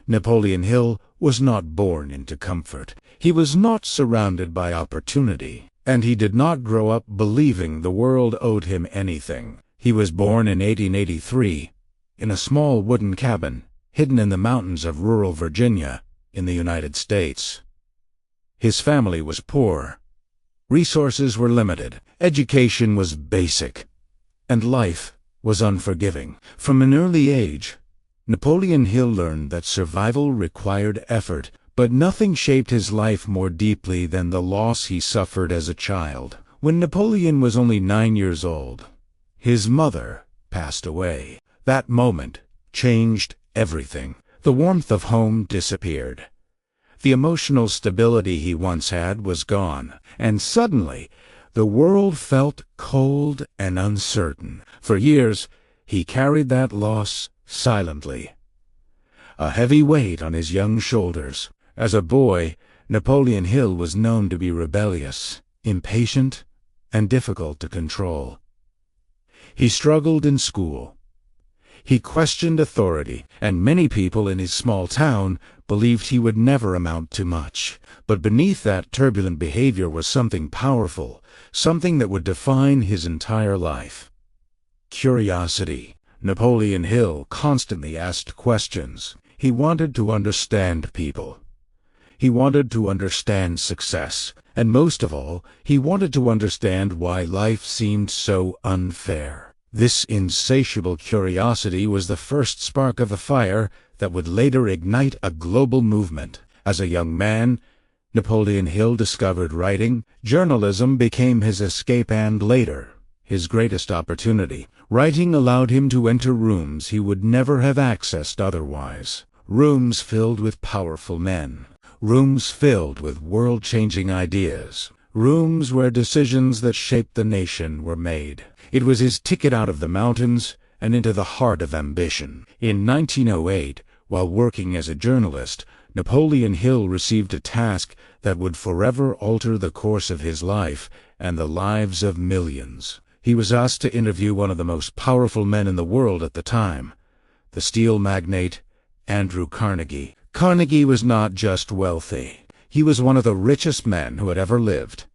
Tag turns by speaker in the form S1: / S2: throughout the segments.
S1: Napoleon Hill was not born into comfort. He was not surrounded by opportunity, and he did not grow up believing the world owed him anything. He was born in 1883 in a small wooden cabin hidden in the mountains of rural Virginia in the United States. His family was poor. Resources were limited. Education was basic, and life was unforgiving. From an early age, Napoleon Hill learned that survival required effort, but nothing shaped his life more deeply than the loss he suffered as a child. When Napoleon was only 9 years old, his mother passed away. That moment changed everything. The warmth of home disappeared. The emotional stability he once had was gone, and suddenly the world felt cold and uncertain. For years, he carried that loss silently, a heavy weight on his young shoulders. As a boy, Napoleon Hill was known to be rebellious, impatient, and difficult to control. He struggled in school. He questioned authority, and many people in his small town believed he would never amount to much. But beneath that turbulent behavior was something powerful, something that would define his entire life. Curiosity. Napoleon Hill constantly asked questions. He wanted to understand people. He wanted to understand success, and most of all, he wanted to understand why life seemed so unfair. This insatiable curiosity was the first spark of a fire that would later ignite a global movement. As a young man, Napoleon Hill discovered writing. Journalism became his escape and later, his greatest opportunity. Writing allowed him to enter rooms he would never have accessed otherwise. Rooms filled with powerful men. Rooms filled with world-changing ideas. Rooms where decisions that shaped the nation were made. It was his ticket out of the mountains and into the heart of ambition. In 1908, while working as a journalist, Napoleon Hill received a task that would forever alter the course of his life and the lives of millions. He was asked to interview one of the most powerful men in the world at the time, the steel magnate Andrew Carnegie. Carnegie was not just wealthy. He was one of the richest men who had ever lived.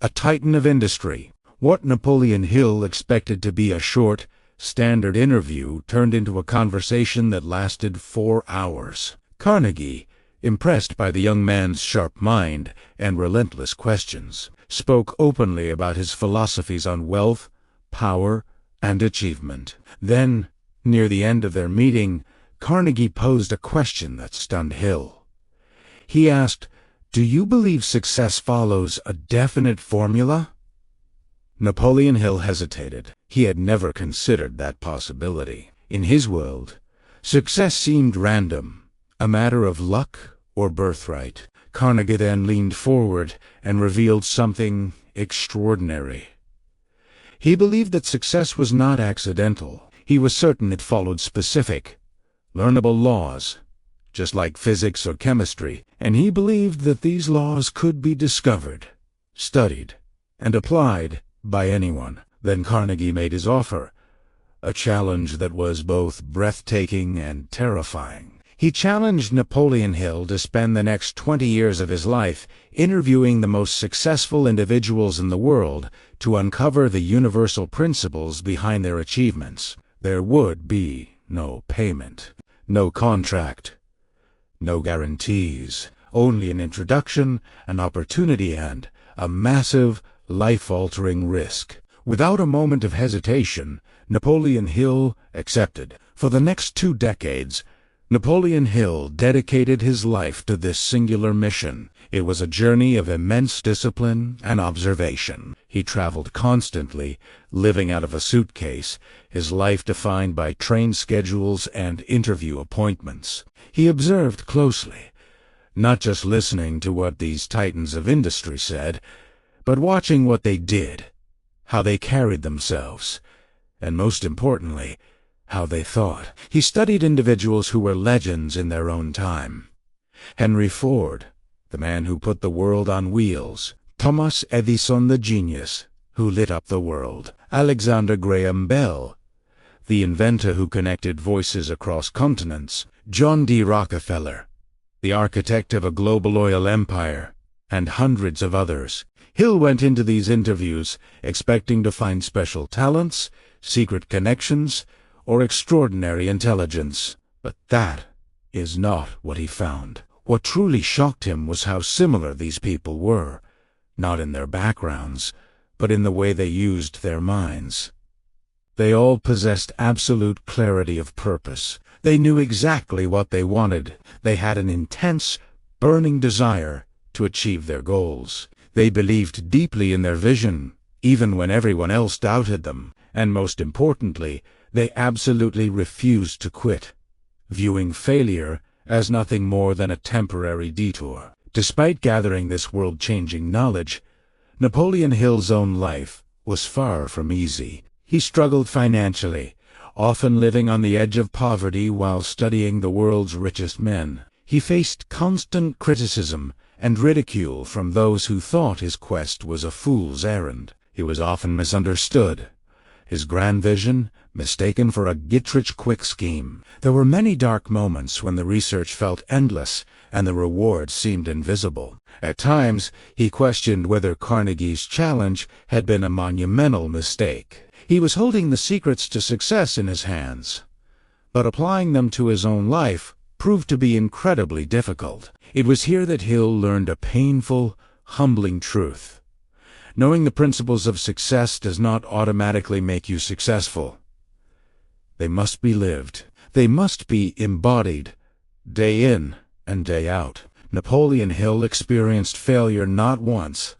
S1: A titan of industry. What Napoleon Hill expected to be a short, standard interview turned into a conversation that lasted 4 hours. Carnegie, impressed by the young man's sharp mind and relentless questions, spoke openly about his philosophies on wealth, power, and achievement. Then, near the end of their meeting, Carnegie posed a question that stunned Hill. He asked, "Do you believe success follows a definite formula?" Napoleon Hill hesitated. He had never considered that possibility. In his world, success seemed random, a matter of luck or birthright. Carnegie then leaned forward and revealed something extraordinary. He believed that success was not accidental. He was certain it followed specific, learnable laws, just like physics or chemistry, and he believed that these laws could be discovered, studied, and applied by anyone. Then Carnegie made his offer, a challenge that was both breathtaking and terrifying. He challenged Napoleon Hill to spend the next 20 years of his life interviewing the most successful individuals in the world to uncover the universal principles behind their achievements. There would be no payment, no contract, no guarantees, only an introduction, an opportunity, and a massive, life-altering risk. Without a moment of hesitation, Napoleon Hill accepted. For the next 2 decades, Napoleon Hill dedicated his life to this singular mission. It was a journey of immense discipline and observation. He traveled constantly, living out of a suitcase, his life defined by train schedules and interview appointments. He observed closely, not just listening to what these titans of industry said, but watching what they did, how they carried themselves, and most importantly, how they thought. He studied individuals who were legends in their own time. Henry Ford, the man who put the world on wheels. Thomas Edison, the genius who lit up the world. Alexander Graham Bell, the inventor who connected voices across continents. John D. Rockefeller, the architect of a global oil empire, and hundreds of others. Hill went into these interviews expecting to find special talents, secret connections, or extraordinary intelligence. But that is not what he found. What truly shocked him was how similar these people were, not in their backgrounds, but in the way they used their minds. They all possessed absolute clarity of purpose. They knew exactly what they wanted. They had an intense, burning desire to achieve their goals. They believed deeply in their vision, even when everyone else doubted them. And most importantly, they absolutely refused to quit, viewing failure as nothing more than a temporary detour. Despite gathering this world-changing knowledge, Napoleon Hill's own life was far from easy. He struggled financially, often living on the edge of poverty while studying the world's richest men. He faced constant criticism and ridicule from those who thought his quest was a fool's errand. He was often misunderstood, his grand vision mistaken for a get-rich-quick scheme. There were many dark moments when the research felt endless and the rewards seemed invisible. At times, he questioned whether Carnegie's challenge had been a monumental mistake. He was holding the secrets to success in his hands, but applying them to his own life proved to be incredibly difficult. It was here that Hill learned a painful, humbling truth. Knowing the principles of success does not automatically make you successful. They must be lived. They must be embodied, day in and day out. Napoleon Hill experienced failure not once,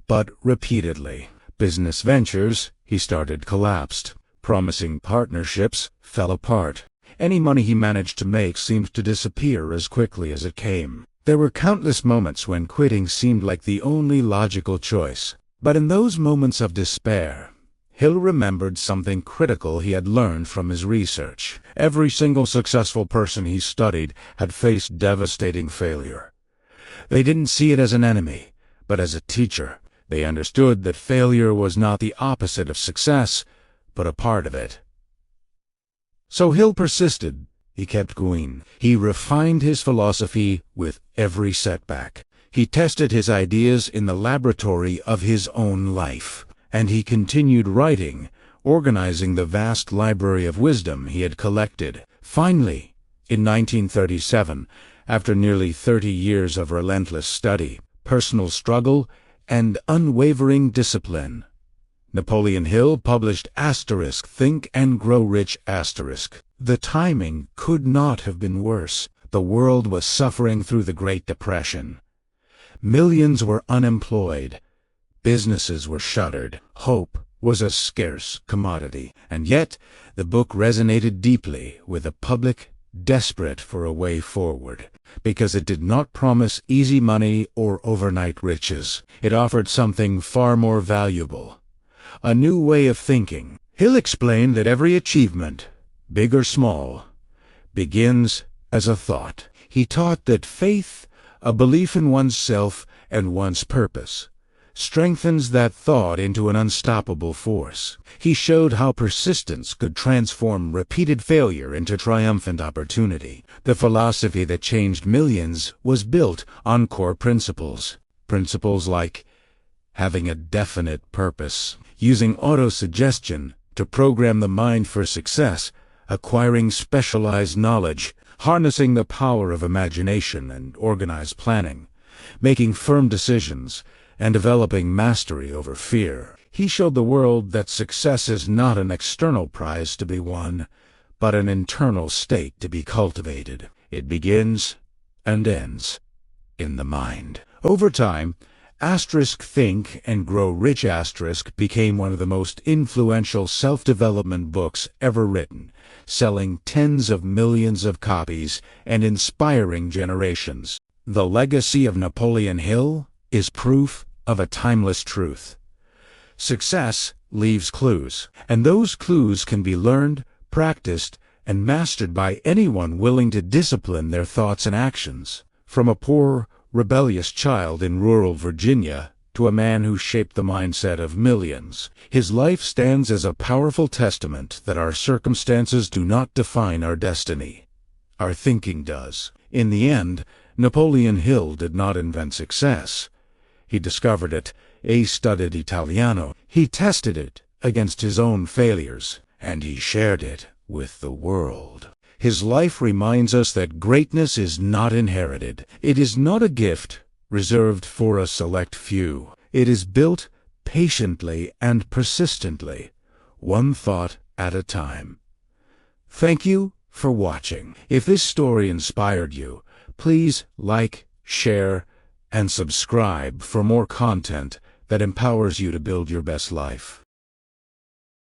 S1: but repeatedly. Business ventures he started collapsed. Promising partnerships fell apart. Any money he managed to make seemed to disappear as quickly as it came. There were countless moments when quitting seemed like the only logical choice. But in those moments of despair, Hill remembered something critical he had learned from his research. Every single successful person he studied had faced devastating failure. They didn't see it as an enemy, but as a teacher. They understood that failure was not the opposite of success, but a part of it. So Hill persisted. He kept going. He refined his philosophy with every setback. He tested his ideas in the laboratory of his own life, and he continued writing, organizing the vast library of wisdom he had collected. Finally, in 1937, after nearly 30 years of relentless study, personal struggle, and unwavering discipline, Napoleon Hill published Think and Grow Rich. The timing could not have been worse. The world was suffering through the Great Depression. Millions were unemployed. Businesses were shuttered. Hope was a scarce commodity. And yet, the book resonated deeply with a public desperate for a way forward. Because it did not promise easy money or overnight riches. It offered something far more valuable. A new way of thinking. Hill explained that every achievement, big or small, begins as a thought. He taught that faith, a belief in oneself and one's purpose, strengthens that thought into an unstoppable force. He showed how persistence could transform repeated failure into triumphant opportunity. The philosophy that changed millions was built on core principles. Principles like having a definite purpose, using autosuggestion to program the mind for success, acquiring specialized knowledge, harnessing the power of imagination and organized planning, making firm decisions, and developing mastery over fear. He showed the world that success is not an external prize to be won, but an internal state to be cultivated. It begins and ends in the mind. Over time, Think and Grow Rich became one of the most influential self-development books ever written, selling tens of millions of copies and inspiring generations. The legacy of Napoleon Hill is proof of a timeless truth. Success leaves clues, and those clues can be learned, practiced, and mastered by anyone willing to discipline their thoughts and actions. From a poor, rebellious child in rural Virginia to a man who shaped the mindset of millions, his life stands as a powerful testament that our circumstances do not define our destiny. our thinking does. In the end, Napoleon Hill did not invent success. He discovered it. He studied Italiano. He tested it against his own failures, and he shared it with the world. His life reminds us that greatness is not inherited. It is not a gift reserved for a select few. It is built patiently and persistently, one thought at a time. Thank you for watching. If this story inspired you, please like, share, and subscribe for more content that empowers you to build your best life.